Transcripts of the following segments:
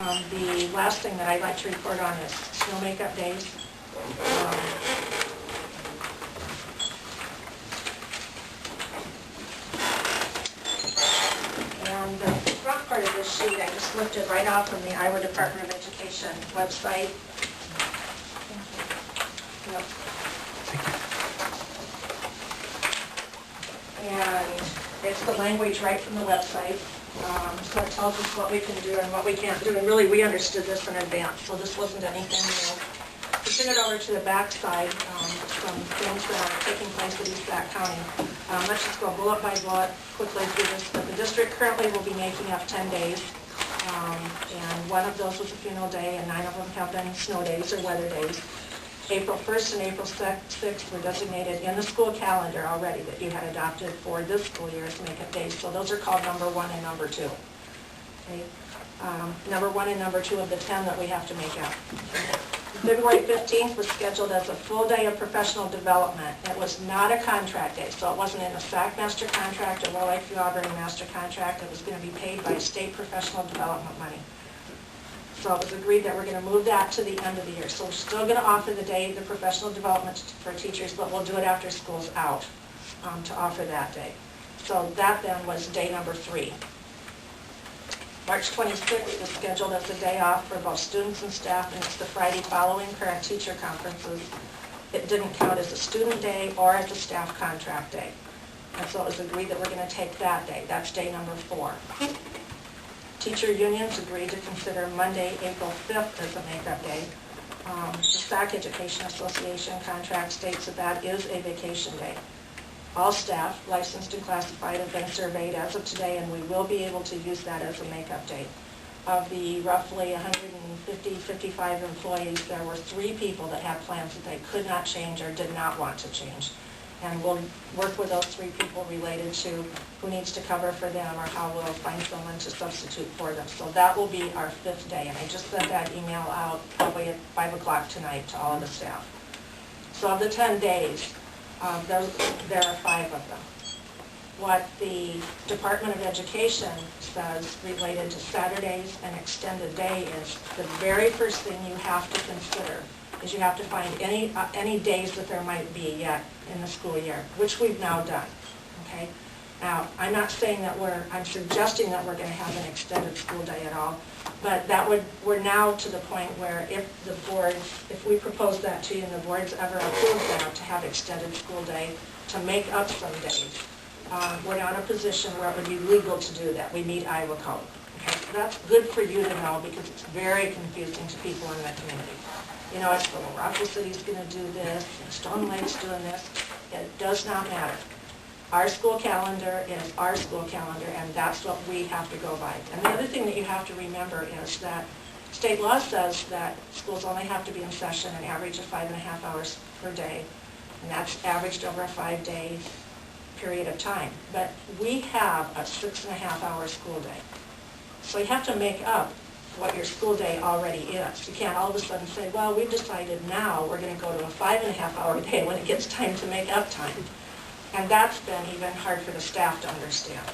The last thing that I'd like to report on is snow makeup days. And the front part of this sheet I just lifted right off from the Iowa Department of Education website. Yep. And it's the language right from the website. So it tells us what we can do and what we can't do. And really, we understood this in advance, so this wasn't anything new. We turn it over to the back side, some things that are taking place at East Sac County. Let's just go bullet by bullet quickly through this. But the district currently will be making up 10 days. And one of those was a funeral day, and 9 of them have been snow days or weather days. April 1st and April 6th were designated in the school calendar already that you had adopted for this school year as makeup days. So those are called number 1 and number 2. Okay. Number 1 and number 2 of the 10 that we have to make up. February 15th was scheduled as a full day of professional development. It was not a contract day, so it wasn't in a SAC master contract or Low Lakeview Auburn master contract. It was going to be paid by state professional development money. So it was agreed that we're going to move that to the end of the year. So we're still going to offer the day, the professional development for teachers, but we'll do it after school's out to offer that day. So that then was day number 3. March 26th is scheduled as a day off for both students and staff, and it's the Friday following parent-teacher conferences. It didn't count as a student day or as a staff contract day. And so it was agreed that we're going to take that day. That's day number 4. Teacher unions agreed to consider Monday, April 5th as a makeup day. The SAC Education Association contract states that that is a vacation day. All staff, licensed and classified, have been surveyed as of today, and we will be able to use that as a makeup day. Of the roughly 150-55 employees, there were 3 people that had plans that they could not change or did not want to change. And we'll work with those 3 people related to who needs to cover for them or how we'll find someone to substitute for them. So that will be our 5th day. And I just sent that email out probably at 5 o'clock tonight to all of the staff. So of the 10 days, there are 5 of them. What the Department of Education says related to Saturdays and extended day is the very first thing you have to consider is you have to find any days that there might be yet in the school year, which we've now done. Okay. Now, I'm not saying that I'm suggesting that we're going to have an extended school day at all, but we're now to the point where if we propose that to you and the board's ever approved that to have extended school day to make up some days, we're now in a position where it would be legal to do that. We meet Iowa code. Okay. So that's good for you to know because it's very confusing to people in that community. You know, it's Little Rockville City's going to do this, and Stone Lake's doing this. It does not matter. Our school calendar is our school calendar, and that's what we have to go by. And the other thing that you have to remember is that state law says that schools only have to be in session an average of 5.5 hours per day, and that's averaged over a 5-day period of time. But we have a 6.5-hour school day. So you have to make up what your school day already is. You can't all of a sudden say, well, we've decided now we're going to go to a 5.5-hour day when it gets time to make up time. And that's been even hard for the staff to understand.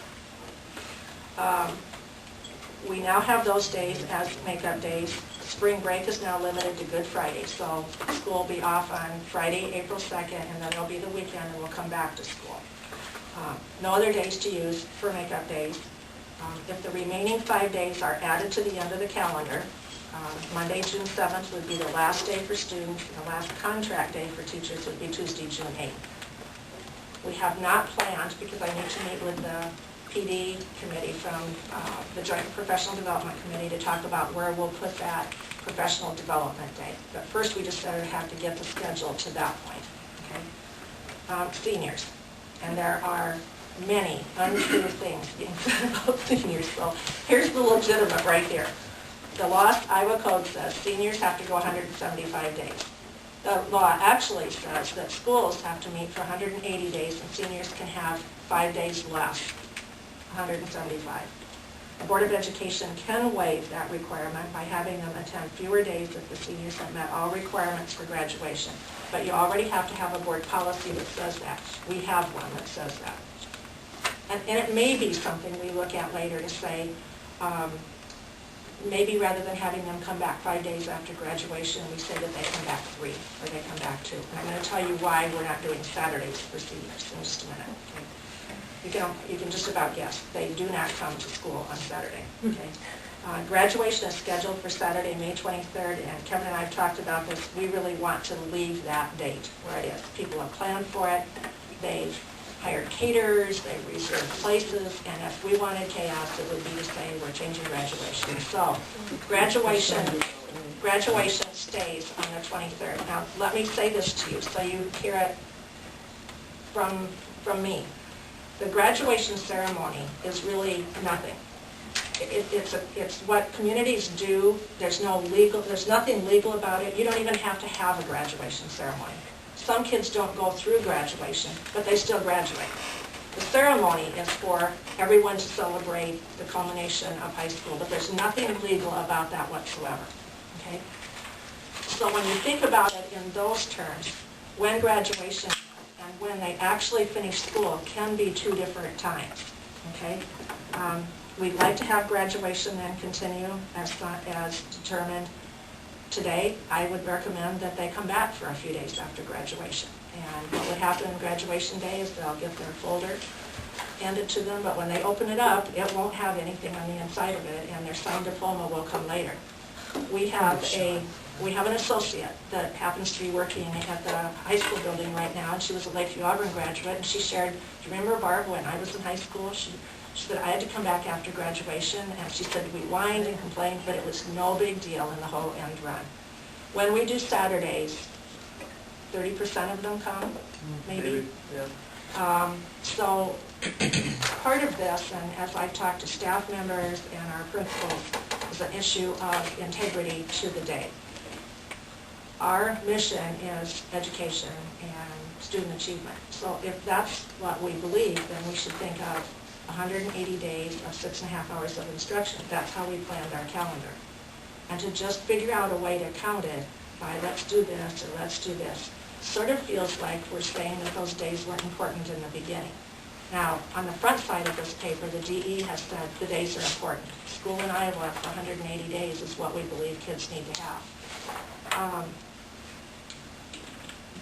We now have those days as make-up days. Spring break is now limited to Good Friday, so school will be off on Friday, April 2nd, and then it'll be the weekend and we'll come back to school. No other days to use for make-up days. If the remaining 5 days are added to the end of the calendar, Monday, June 7th would be the last day for students, and the last contract day for teachers would be Tuesday, June 8th. We have not planned, because I need to meet with the PD committee from the Joint Professional Development Committee to talk about where we'll put that professional development day. But first we just have to get the schedule to that point. Okay? Seniors. And there are many untrue things being said about seniors. So here's the legitimate right here. The law, Iowa code says seniors have to go 175 days. The law actually says that schools have to meet for 180 days and seniors can have 5 days less, 175. The Board of Education can waive that requirement by having them attend fewer days if the seniors have met all requirements for graduation. But you already have to have a board policy that says that. We have one that says that. And it may be something we look at later to say, maybe rather than having them come back 5 days after graduation, we say that they come back 3 or they come back 2. And I'm going to tell you why we're not doing Saturdays for seniors in just a minute. Okay? You can just about guess. They do not come to school on Saturday. Okay? Graduation is scheduled for Saturday, May 23rd, and Kevin and I have talked about this. We really want to leave that date where it is. People have planned for it. They've hired caterers, they've reserved places, and if we wanted chaos, it would be to say we're changing graduation. So, graduation stays on the 23rd. Now, let me say this to you so you hear it from me. The graduation ceremony is really nothing. It's what communities do. There's nothing legal about it. You don't even have to have a graduation ceremony. Some kids don't go through graduation, but they still graduate. The ceremony is for everyone to celebrate the culmination of high school, but there's nothing legal about that whatsoever. Okay? So when you think about it in those terms, when graduation and when they actually finish school can be 2 different times. Okay? We'd like to have graduation then continue as determined. Today, I would recommend that they come back for a few days after graduation. And what would happen on graduation day is they'll get their folder handed to them, but when they open it up, it won't have anything on the inside of it, and their signed diploma will come later. We have an associate that happens to be working at the high school building right now, and she was a Lakeview Auburn graduate, and she shared, do you remember, Barb, when I was in high school? She said, I had to come back after graduation, and she said we whined and complained, but it was no big deal in the whole end run. When we do Saturdays, 30% of them come, maybe? Yeah. So part of this, and as I've talked to staff members and our principals, is an issue of integrity to the day. Our mission is education and student achievement. So if that's what we believe, then we should think of 180 days of 6.5 hours of instruction. That's how we planned our calendar. And to just figure out a way to count it by let's do this or let's do this sort of feels like we're saying that those days weren't important in the beginning. Now, on the front side of this paper, the DE has said the days are important. School in Iowa for 180 days is what we believe kids need to have.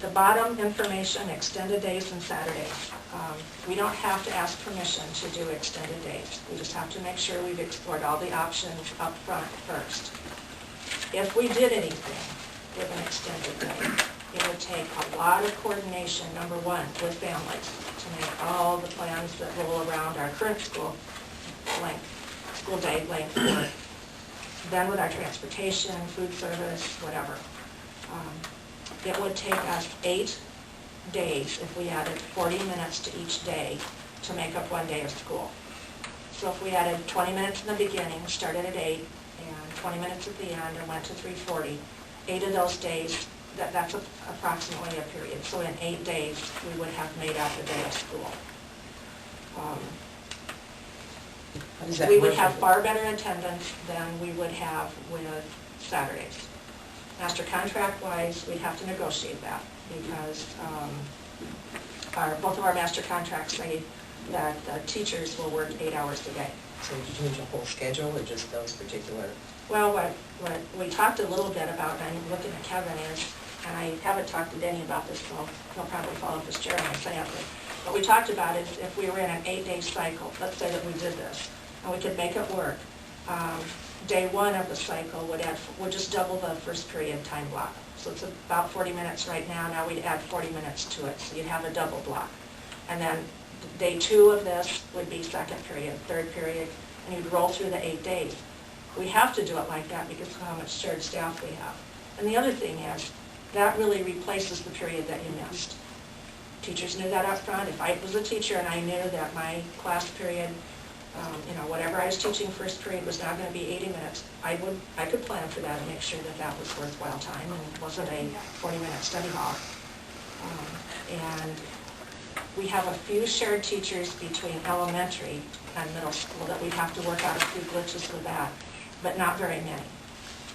The bottom information, extended days and Saturdays. We don't have to ask permission to do extended days. We just have to make sure we've explored all the options up front first. If we did anything with an extended day, it would take a lot of coordination, number one, with families to make all the plans that roll around our current school day length work. Then with our transportation, food service, whatever. It would take us 8 days if we added 40 minutes to each day to make up 1 day of school. So if we added 20 minutes in the beginning, started at 8, and 20 minutes at the end, and went to 3:40, 8 of those days, that's approximately a period. So in 8 days, we would have made up a day of school. We would have far better attendance than we would have with Saturdays. Master contract-wise, we'd have to negotiate that because both of our master contracts say that the teachers will work 8 hours a day. So did you change the whole schedule or just those particular? Well, what we talked a little bit about, and I'm looking at Kevin, is, and I haven't talked to Denny about this, so he'll probably fall off his chair when I say it, but what we talked about is if we were in an 8-day cycle, let's say that we did this, and we could make it work, day 1 of the cycle would just double the first period time block. So it's about 40 minutes right now. Now we'd add 40 minutes to it, so you'd have a double block. And then day 2 of this would be second period, third period, and you'd roll through the 8 days. We have to do it like that because of how much shared staff we have. And the other thing is, that really replaces the period that you missed. Teachers knew that up front. If I was a teacher and I knew that my class period, whatever I was teaching first period was now going to be 80 minutes, I could plan for that and make sure that that was worthwhile time and it wasn't a 40-minute study hall. And we have a few shared teachers between elementary and middle school that we have to work out a few glitches with that, but not very many.